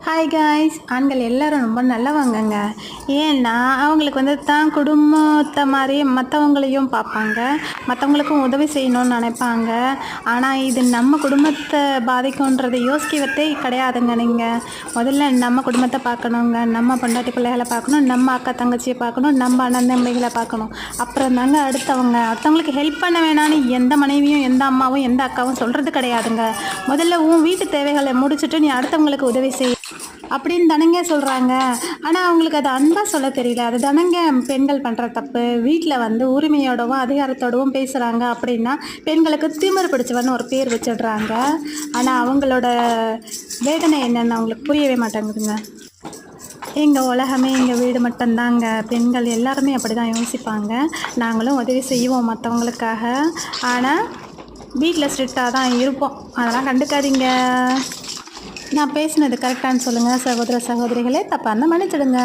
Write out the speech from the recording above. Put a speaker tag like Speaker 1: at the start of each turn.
Speaker 1: Hi guys, ஆண்கள் எல்லாரும் ரொம்ப நல்லவங்கங்க. ஏன்னா அவங்களுக்கு தான் குடும்பத்தை மாதிரி மற்றவங்களையும் பார்ப்பாங்க, மற்றவங்களுக்கும் உதவி செய்யணும்னு நினைப்பாங்க. ஆனால் இது நம்ம குடும்பத்தை பாதிக்கும்ன்றதை யோசிக்கவே கிடையாதுங்க. நீங்கள் முதல்ல நம்ம குடும்பத்தை பார்க்கணுங்க, நம்ம பொண்டாட்டி பிள்ளைகளை பார்க்கணும், நம்ம அக்கா தங்கச்சியை பார்க்கணும், நம்ம அண்ணன் தம்பிகளை பார்க்கணும். அப்புறம் தாங்க அடுத்தவங்களுக்கு ஹெல்ப் பண்ண வேணான்னு எந்த மனைவியும் எந்த அம்மாவும் எந்த அக்காவும் சொல்கிறது கிடையாதுங்க. முதல்ல உன் வீட்டு தேவைகளை முடிச்சுட்டு நீ அடுத்தவங்களுக்கு உதவி செய் அப்படின்னு தானங்க சொல்கிறாங்க. ஆனால் அவங்களுக்கு அது அன்பாக சொல்ல தெரியல. அது தானங்க பெண்கள் பண்ணுற தப்பு. வீட்டில் உரிமையோடவும் அதிகாரத்தோடவும் பேசுகிறாங்க அப்படின்னா பெண்களுக்கு திமிரு பிடிச்சவன்னு ஒரு பேர் வச்சிடுறாங்க. ஆனால் அவங்களோட வேதனை என்னென்னு அவங்களுக்கு புரியவே மாட்டேங்குதுங்க. எங்கள் உலகமே எங்கள் வீடு மட்டும்தாங்க. பெண்கள் எல்லாருமே அப்படி தான் யோசிப்பாங்க. நாங்களும் உதவி செய்வோம் மற்றவங்களுக்காக, ஆனால் வீட்டில் ஸ்ட்ரிக்டாக தான் இருப்போம். அதெல்லாம் கண்டுக்காதீங்க. நான் பேசினது கரெக்டானு சொல்லுங்கள் சகோதர சகோதரிகளே. தப்பாக இருந்தால் மன்னிச்சிடுங்க.